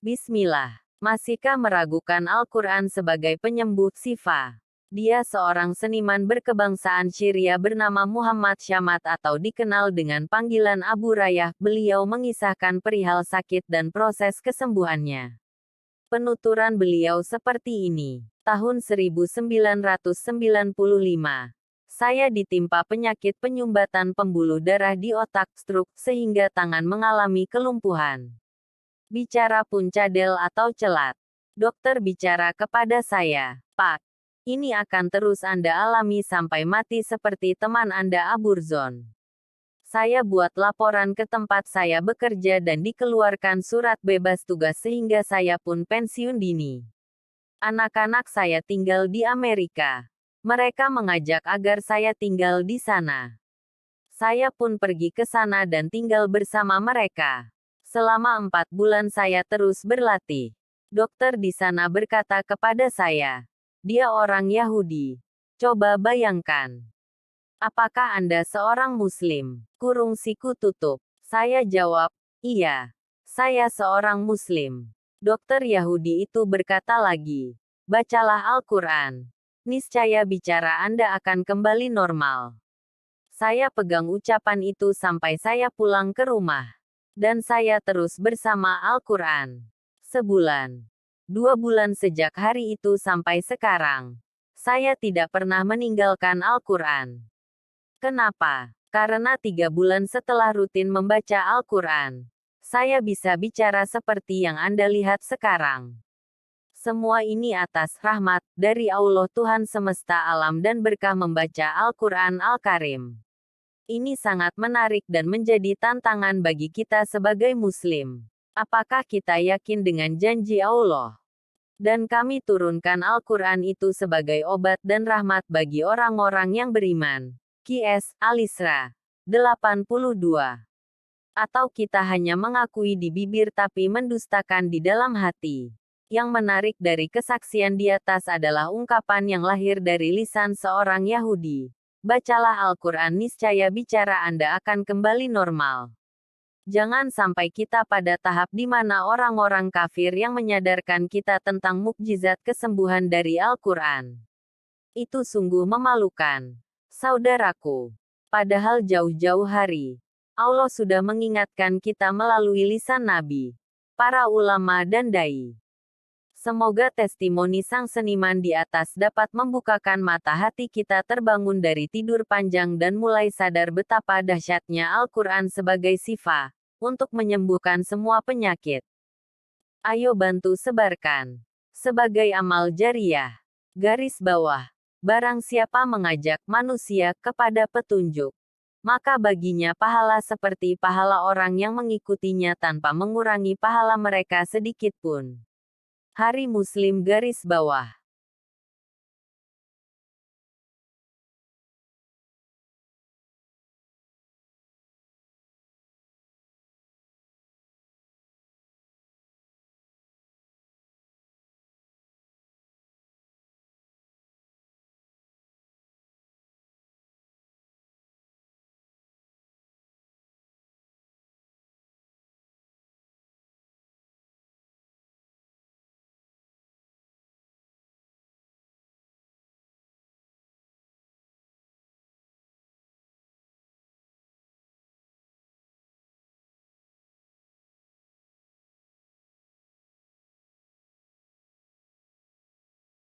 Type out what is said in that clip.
Bismillah. Masihkah meragukan Al-Quran sebagai penyembuh Syifa? Dia seorang seniman berkebangsaan Syria bernama Muhammad Syamat atau dikenal dengan panggilan Abu Rayah. Beliau mengisahkan perihal sakit dan proses kesembuhannya. Penuturan beliau seperti ini. Tahun 1995. Saya ditimpa penyakit penyumbatan pembuluh darah di otak, stroke, sehingga tangan mengalami kelumpuhan. Bicara pun cadel atau celat. Dokter bicara kepada saya, "Pak, ini akan terus Anda alami sampai mati seperti teman Anda Aburzon." Saya buat laporan ke tempat saya bekerja dan dikeluarkan surat bebas tugas sehingga saya pun pensiun dini. Anak-anak saya tinggal di Amerika. Mereka mengajak agar saya tinggal di sana. Saya pun pergi ke sana dan tinggal bersama mereka. Selama 4 bulan saya terus berlatih. Dokter di sana berkata kepada saya, "Dia orang Yahudi. Coba bayangkan. Apakah Anda seorang Muslim?" Kurung siku tutup. Saya jawab, "Iya. Saya seorang Muslim." Dokter Yahudi itu berkata lagi, "Bacalah Al-Quran. Niscaya bicara Anda akan kembali normal." Saya pegang ucapan itu sampai saya pulang ke rumah. Dan saya terus bersama Al-Quran. Sebulan. 2 bulan sejak hari itu sampai sekarang. Saya tidak pernah meninggalkan Al-Quran. Kenapa? Karena 3 bulan setelah rutin membaca Al-Quran, saya bisa bicara seperti yang Anda lihat sekarang. Semua ini atas rahmat dari Allah Tuhan semesta alam dan berkah membaca Al-Quran Al-Karim. Ini sangat menarik dan menjadi tantangan bagi kita sebagai Muslim. Apakah kita yakin dengan janji Allah? Dan kami turunkan Al-Quran itu sebagai obat dan rahmat bagi orang-orang yang beriman. Qs. Al-Isra. 82. Atau kita hanya mengakui di bibir tapi mendustakan di dalam hati. Yang menarik dari kesaksian di atas adalah ungkapan yang lahir dari lisan seorang Yahudi. Bacalah Al-Quran niscaya bicara Anda akan kembali normal. Jangan sampai kita pada tahap di mana orang-orang kafir yang menyadarkan kita tentang mukjizat kesembuhan dari Al-Quran. Itu sungguh memalukan. Saudaraku, padahal jauh-jauh hari, Allah sudah mengingatkan kita melalui lisan Nabi, para ulama dan dai. Semoga testimoni sang seniman di atas dapat membukakan mata hati kita terbangun dari tidur panjang dan mulai sadar betapa dahsyatnya Al-Quran sebagai syifa, untuk menyembuhkan semua penyakit. Ayo bantu sebarkan. Sebagai amal jariyah. Garis bawah. Barang siapa mengajak manusia kepada petunjuk, maka baginya pahala seperti pahala orang yang mengikutinya tanpa mengurangi pahala mereka sedikit pun. Hari Muslim garis bawah.